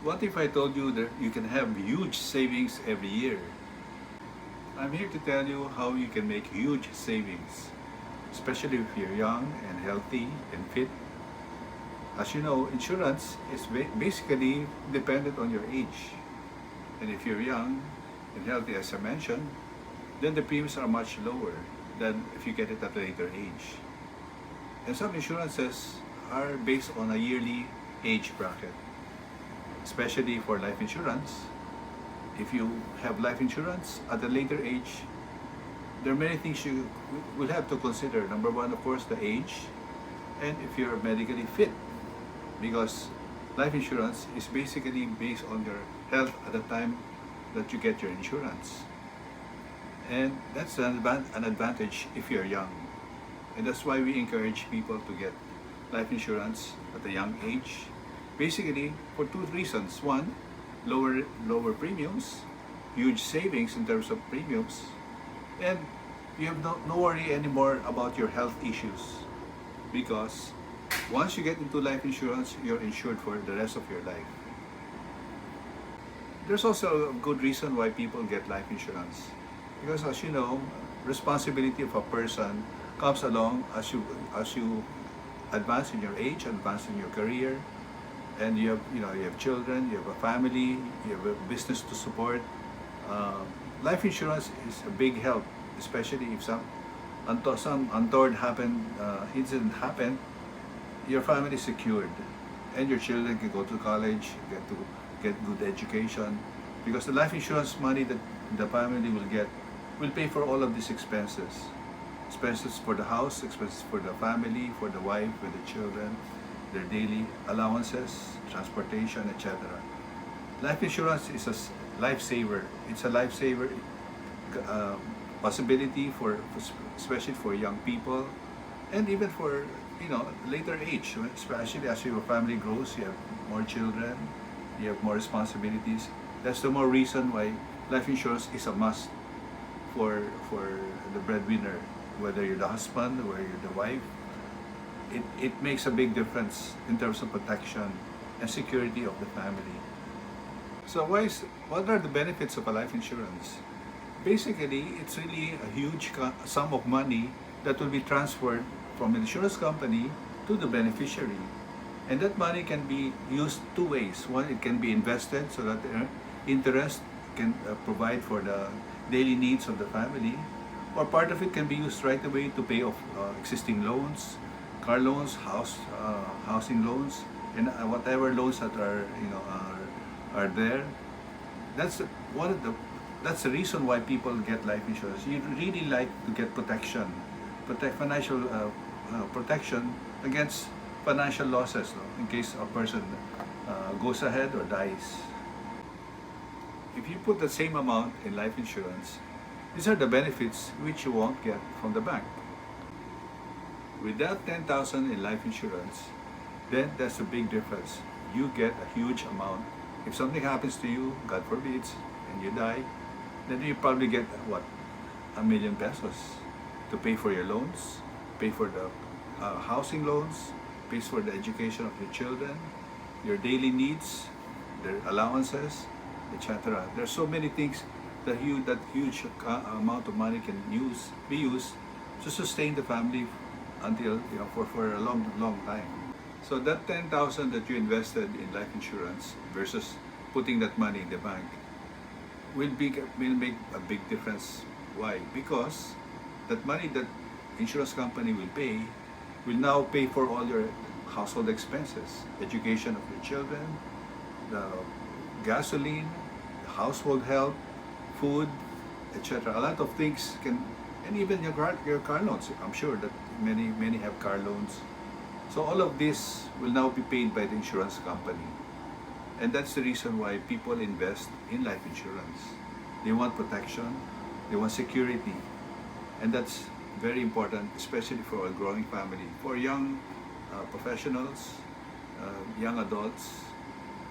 What if I told you that you can have huge savings every year? I'm here to tell you how you can make huge savings, especially if you're young and healthy and fit. As you know, insurance is basically dependent on your age. And if you're young and healthy, as I mentioned, then the premiums are much lower than if you get it at a later age. And some insurances are based on a yearly age bracket, especially for life insurance. If you have life insurance at a later age, there are many things you will have to consider. Number one, of course, the age, and if you're medically fit, because life insurance is basically based on your health at the time that you get your insurance. And that's an advantage if you're young. And that's why we encourage people to get life insurance at a young age. Basically, for two reasons. One, lower premiums, huge savings in terms of premiums, and you have no worry anymore about your health issues, because once you get into life insurance, you're insured for the rest of your life. There's also a good reason why people get life insurance, because as you know, responsibility of a person comes along as you advance in your age, advance in your career, and you have children, you have a family, you have a business to support. Life insurance is a big help, especially if some untoward incident happened. Your family is secured, and your children can go to college, get good education, because the life insurance money that the family will get will pay for all of these expenses for the house, expenses for the family, for the wife, for the children, their daily allowances, transportation, etc. Life insurance is a lifesaver. It's a lifesaver uh, possibility especially for young people, and even for later age, especially as your family grows, you have more children, you have more responsibilities. That's the more reason why life insurance is a must for the breadwinner, whether you're the husband or you're the wife. It makes a big difference in terms of protection and security of the family. So what are the benefits of a life insurance? Basically, it's really a huge sum of money that will be transferred from an insurance company to the beneficiary. And that money can be used two ways. One, it can be invested so that the interest can provide for the daily needs of the family, or part of it can be used right away to pay off existing loans, car loans, housing loans, and whatever loans that are there. That's one of the that's the reason why people get life insurance. You really like to get financial protection against financial losses, no? In case a person goes ahead or dies. If you put the same amount in life insurance, these are the benefits which you won't get from the bank. With that 10,000 in life insurance, then that's a big difference. You get a huge amount. If something happens to you, God forbids, and you die, then you probably get what, ₱1,000,000 to pay for your loans, pay for the housing loans, pays for the education of your children, your daily needs, their allowances, etc. There are so many things that huge amount of money can be used to sustain the family until for a long time. So that 10,000 that you invested in life insurance versus putting that money in the bank will make a big difference. Why? Because that money that insurance company will pay will now pay for all your household expenses, education of your children, the gasoline, household help, food, etc. A lot of things and even your car loans. I'm sure that many have car loans. So all of this will now be paid by the insurance company. And that's the reason why people invest in life insurance. They want protection, they want security. And that's very important, especially for a growing family, for young professionals, young adults.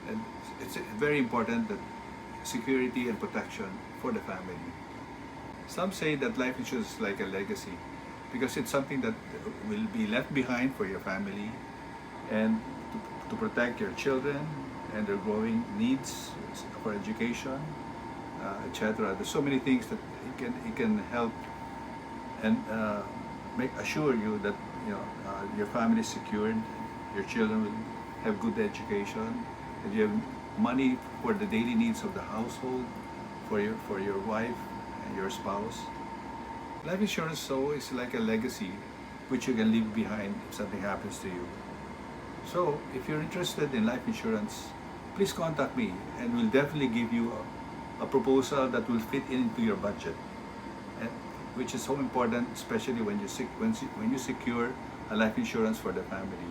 And it's very important that security and protection for the family. Some say that life insurance is like a legacy because it's something that will be left behind for your family and to protect your children and their growing needs for education, etc. There's so many things that it can help and assure you that your family is secured, your children will have good education, and you have money for the daily needs of the household, for your wife and your spouse. Life insurance so is like a legacy which you can leave behind if something happens to you. So if you're interested in life insurance, please contact me and we'll definitely give you a proposal that will fit into your budget, and which is so important, especially when you secure a life insurance for the family.